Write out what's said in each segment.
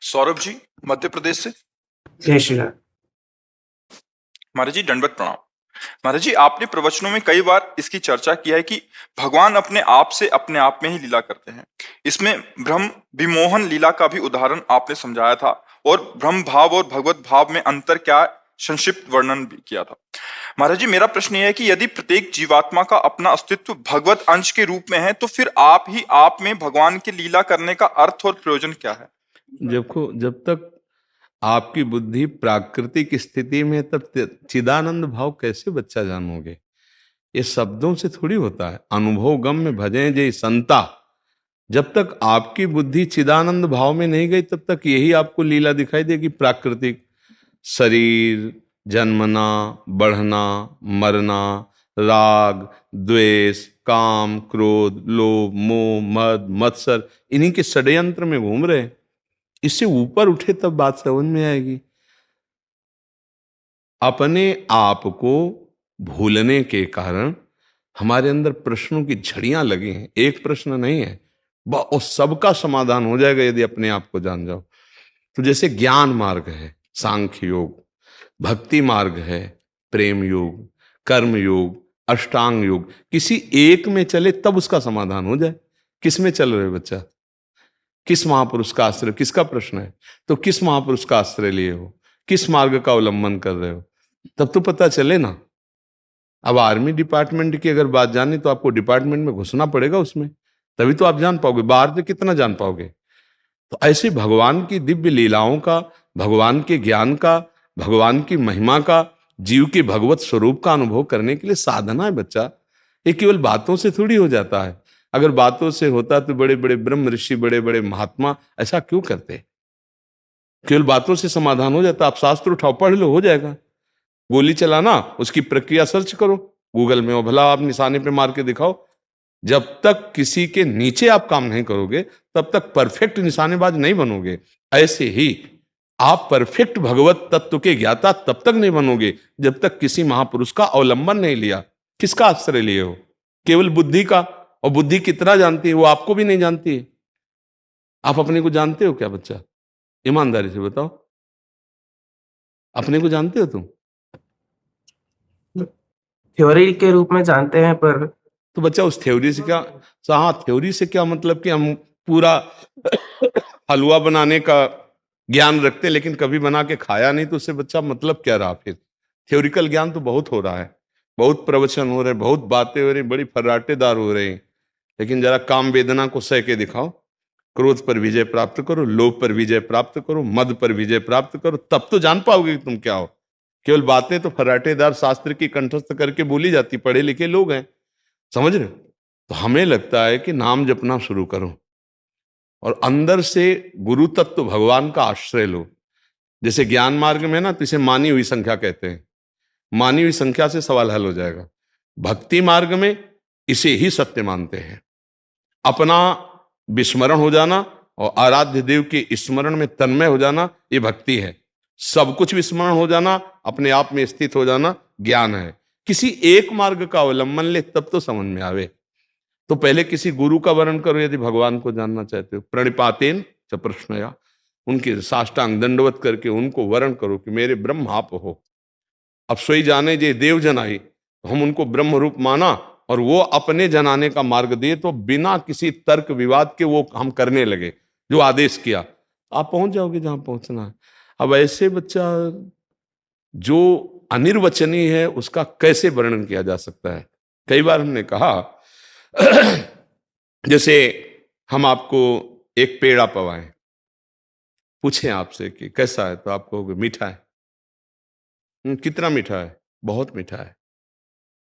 सौरभ जी, मध्य प्रदेश से। जय श्री राम। महाराज जी दंडवत प्रणाम। महाराज जी, आपने प्रवचनों में कई बार इसकी चर्चा की है कि भगवान अपने आप से अपने आप में ही लीला करते हैं। इसमें ब्रह्म विमोहन लीला का भी उदाहरण आपने समझाया था और ब्रह्म भाव और भगवत भाव में अंतर क्या, संक्षिप्त वर्णन भी किया था। महाराज जी, मेरा प्रश्न यह है कि यदि प्रत्येक जीवात्मा का अपना अस्तित्व भगवत अंश के रूप में है, तो फिर आप ही आप में भगवान की लीला करने का अर्थ और प्रयोजन क्या है? देखो, जब तक आपकी बुद्धि प्राकृतिक स्थिति में, तब चिदानंद भाव कैसे बच्चा जानोगे? ये शब्दों से थोड़ी होता है। अनुभव गम में भजें जय संता। जब तक आपकी बुद्धि चिदानंद भाव में नहीं गई, तब तक यही आपको लीला दिखाई देगी। प्राकृतिक शरीर, जन्मना, बढ़ना, मरना, राग, द्वेष, काम, क्रोध, लोभ, मोह, मद, मत्सर, इन्हीं के षड्यंत्र में घूम रहे हैं। इससे ऊपर उठे तब बात समझ में आएगी। अपने आप को भूलने के कारण हमारे अंदर प्रश्नों की झड़ियां लगी हैं। एक प्रश्न नहीं है, उस सबका समाधान हो जाएगा यदि अपने आप को जान जाओ। तो जैसे ज्ञान मार्ग है सांख्य योग, भक्ति मार्ग है प्रेम योग, कर्म योग, अष्टांग योग, किसी एक में चले तब उसका समाधान हो जाए। किस में चल रहे हो बच्चा? किस महापुरुष का आश्रय? किसका प्रश्न है? तो किस महापुरुष का आश्रय लिए हो? किस मार्ग का अवलंबन कर रहे हो? तब तो पता चले ना। अब आर्मी डिपार्टमेंट की अगर बात जानी तो आपको डिपार्टमेंट में घुसना पड़ेगा उसमें, तभी तो आप जान पाओगे। बाहर से कितना जान पाओगे? तो ऐसे भगवान की दिव्य लीलाओं का, भगवान के ज्ञान का, भगवान की महिमा का, जीव के भगवत स्वरूप का अनुभव करने के लिए साधना है बच्चा। ये केवल बातों से थोड़ी हो जाता है। अगर बातों से होता तो बड़े बड़े ब्रह्म ऋषि, बड़े बड़े महात्मा ऐसा क्यों करते? केवल बातों से समाधान हो जाता। आप शास्त्र उठाओ, पढ़ लो, हो जाएगा। गोली चलाना, उसकी प्रक्रिया सर्च करो गूगल में, और भला आप निशाने पे मार के दिखाओ। जब तक किसी के नीचे आप काम नहीं करोगे, तब तक परफेक्ट निशानेबाज नहीं बनोगे। ऐसे ही आप परफेक्ट भगवत तत्व के ज्ञाता तब तक नहीं बनोगे जब तक किसी महापुरुष का अवलंबन नहीं लिया। किसका आश्रय लिए हो? केवल बुद्धि का। और बुद्धि कितना जानती है वो आपको भी नहीं जानती है। आप अपने को जानते हो क्या बच्चा? ईमानदारी से बताओ, अपने को जानते हो तुम? थ्योरी के रूप में जानते हैं, पर तो बच्चा उस थ्योरी से क्या, हाँ, थ्योरी से क्या मतलब कि हम पूरा हलवा बनाने का ज्ञान रखते लेकिन कभी बना के खाया नहीं, तो उससे बच्चा मतलब क्या रहा फिर? थ्योरिकल ज्ञान तो बहुत हो रहा है, बहुत प्रवचन हो रहे हैं, बहुत बातें हो रही, बड़ी फर्राटेदार हो रही हैं, लेकिन जरा काम वेदना को सह के दिखाओ। क्रोध पर विजय प्राप्त करो, लोभ पर विजय प्राप्त करो, मद पर विजय प्राप्त करो, तब तो जान पाओगे कि तुम क्या हो। केवल बातें तो फर्राटेदार शास्त्र की कंठस्थ करके बोली जाती, पढ़े लिखे लोग हैं, समझ रहे हो? तो हमें लगता है कि नाम जपना शुरू करो और अंदर से गुरु तत्व भगवान का आश्रय लो। जैसे ज्ञान मार्ग में ना, तो इसे मानी हुई संख्या कहते हैं। मानी हुई संख्या से सवाल हल हो जाएगा। भक्ति मार्ग में इसे ही सत्य मानते हैं। अपना विस्मरण हो जाना और आराध्य देव के स्मरण में तन्मय हो जाना, ये भक्ति है। सब कुछ विस्मरण हो जाना, अपने आप में स्थित हो जाना, ज्ञान है। किसी एक मार्ग का अवलंबन ले तब तो समझ में आवे। तो पहले किसी गुरु का वर्ण करो यदि भगवान को जानना चाहते हो। प्रणिपातेन च प्रश्नया, उनके साष्टांग दंडवत करके उनको वर्ण करो कि मेरे ब्रह्म आप हो। अब सोई जाने जे देव जनाई, तो हम उनको ब्रह्म रूप माना और वो अपने जनाने का मार्ग दिए, तो बिना किसी तर्क विवाद के वो हम करने लगे जो आदेश किया, आप पहुंच जाओगे जहां पहुंचना है। अब ऐसे बच्चा जो अनिर्वचनीय है उसका कैसे वर्णन किया जा सकता है? कई बार हमने कहा जैसे हम आपको एक पेड़ा पवाएं, पूछें आपसे कि कैसा है, तो आप कहोगे मीठा है। कितना मीठा है? बहुत मीठा है।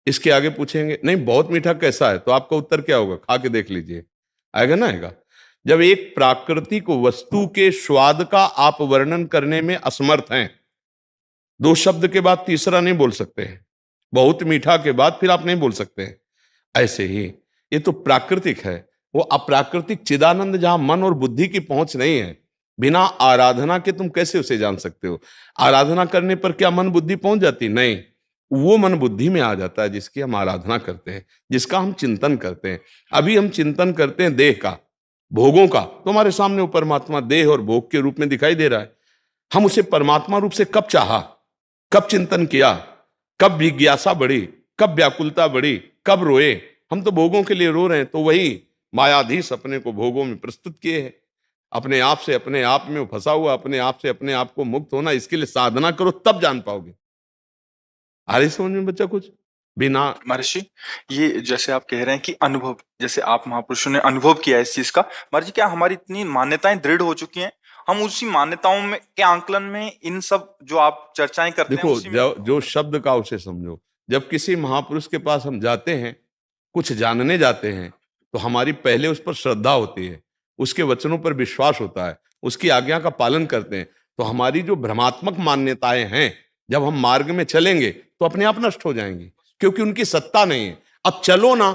इसके आगे पूछेंगे नहीं बहुत मीठा कैसा है, तो आपका उत्तर क्या होगा? खा के देख लीजिए। आएगा ना? आएगा। जब एक प्राकृतिक वस्तु के स्वाद का आप वर्णन करने में असमर्थ हैं, दो शब्द के बाद तीसरा नहीं बोल सकते हैं, बहुत मीठा के बाद फिर आप नहीं बोल सकते हैं, ऐसे ही ये तो प्राकृतिक है। वो अप्राकृतिक चिदानंद जहां मन और बुद्धि की पहुंच नहीं है, बिना आराधना के तुम कैसे उसे जान सकते हो? आराधना करने पर क्या मन बुद्धि पहुंच जाती? नहीं, वो मन बुद्धि में आ जाता है जिसकी हम आराधना करते हैं, जिसका हम चिंतन करते हैं। अभी हम चिंतन करते हैं देह का, भोगों का, तो हमारे सामने वो परमात्मा देह और भोग के रूप में दिखाई दे रहा है। हम उसे परमात्मा रूप से कब चाहा, कब चिंतन किया, कब जिज्ञासा बढ़ी, कब व्याकुलता बढ़ी, कब रोए? हम तो भोगों के लिए रो रहे हैं। तो वही मायाधीश अपने को भोगों में प्रस्तुत किए हैं। अपने आप से अपने आप में फंसा हुआ, अपने आप से अपने आप को मुक्त होना, इसके लिए साधना करो तब जान पाओगे। आ रही समझ में बच्चा कुछ? बिना महर्षि, ये जैसे आप कह रहे हैं कि अनुभव, जैसे आप महापुरुषों ने अनुभव किया है इस चीज का, महर्षि क्या हमारी इतनी मान्यताएं दृढ़ हो चुकी हैं, हम उसी मान्यताओं में के आंकलन में इन सब जो आप चर्चाएं करते हैं देखो, उसी में जो शब्द का उसे समझो। जब किसी महापुरुष के पास हम जाते हैं, कुछ जानने जाते हैं, तो हमारी पहले उस पर श्रद्धा होती है, उसके वचनों पर विश्वास होता है, उसकी आज्ञा का पालन करते हैं। तो हमारी जो भ्रमात्मक मान्यताएं हैं, जब हम मार्ग में चलेंगे तो अपने आप नष्ट हो जाएंगी, क्योंकि उनकी सत्ता नहीं है। अब चलो ना,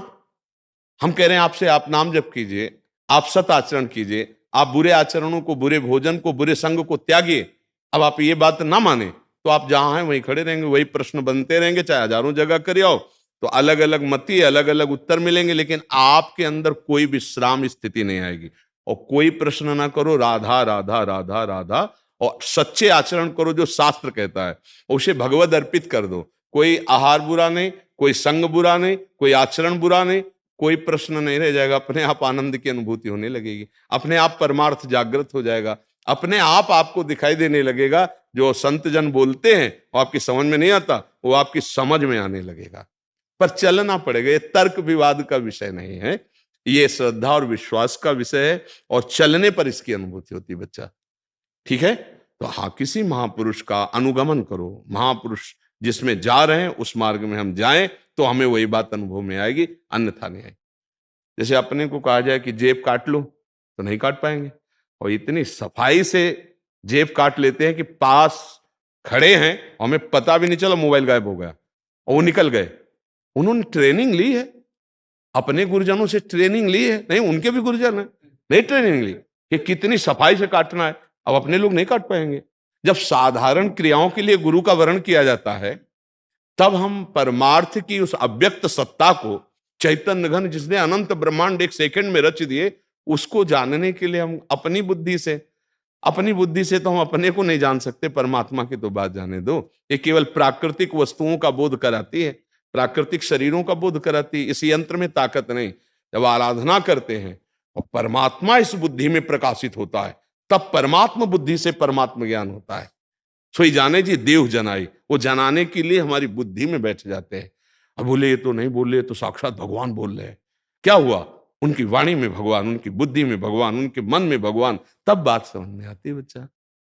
हम कह रहे हैं आपसे, आप नाम जप कीजिए, आप सत आचरण कीजिए, आप बुरे आचरणों को, बुरे भोजन को, बुरे संग को त्यागिए। अब आप ये बात ना माने तो आप जहां हैं वहीं खड़े रहेंगे, वही प्रश्न बनते रहेंगे, चाहे हजारों जगह कर आओ, तो अलग अलग मति, अलग अलग उत्तर मिलेंगे, लेकिन आपके अंदर कोई विश्राम स्थिति नहीं आएगी। और कोई प्रश्न ना करो, राधा राधा राधा राधा, और सच्चे आचरण करो जो शास्त्र कहता है, उसे भगवद अर्पित कर दो। कोई आहार बुरा नहीं, कोई संग बुरा नहीं, कोई आचरण बुरा नहीं, कोई प्रश्न नहीं रह जाएगा। अपने आप आनंद की अनुभूति होने लगेगी, अपने आप परमार्थ जागृत हो जाएगा, अपने आप आपको दिखाई देने लगेगा। जो संत जन बोलते हैं वो आपकी समझ में नहीं आता, वो आपकी समझ में आने लगेगा। पर चलना पड़ेगा। ये तर्क विवाद का विषय नहीं है, ये श्रद्धा और विश्वास का विषय है, और चलने पर इसकी अनुभूति होती है बच्चा। ठीक है? तो हाँ, किसी महापुरुष का अनुगमन करो। महापुरुष जिसमें जा रहे हैं उस मार्ग में हम जाएं तो हमें वही बात अनुभव में आएगी, अन्यथा नहीं आएगी। जैसे अपने को कहा जाए कि जेब काट लो, तो नहीं काट पाएंगे। और इतनी सफाई से जेब काट लेते हैं कि पास खड़े हैं और हमें पता भी नहीं चला मोबाइल गायब हो गया और वो निकल गए। उन्होंने ट्रेनिंग ली है, अपने गुरुजनों से ट्रेनिंग ली है। नहीं, उनके भी गुरुजन है, नहीं ट्रेनिंग ली कि कितनी सफाई से काटना है। अब अपने लोग नहीं काट पाएंगे। जब साधारण क्रियाओं के लिए गुरु का वर्ण किया जाता है, तब हम परमार्थ की उस अव्यक्त सत्ता को, चैतन्य घन जिसने अनंत ब्रह्मांड एक सेकंड में रच दिए, उसको जानने के लिए हम अपनी बुद्धि से तो हम अपने को नहीं जान सकते, परमात्मा की तो बात जाने दो। ये केवल प्राकृतिक वस्तुओं का बोध कराती है, प्राकृतिक शरीरों का बोध कराती है। इस यंत्र में ताकत नहीं। जब आराधना करते हैं और परमात्मा इस बुद्धि में प्रकाशित होता है, तब परमात्मा बुद्धि से परमात्मा ज्ञान होता है। सोई जाने जी देव जनाई, वो जनाने के लिए हमारी बुद्धि में बैठ जाते हैं। अब बोले ये तो नहीं बोले, तो साक्षात भगवान बोल रहे हैं। क्या हुआ? उनकी वाणी में भगवान, उनकी बुद्धि में भगवान, उनके मन में भगवान, तब बात समझ में आती है बच्चा।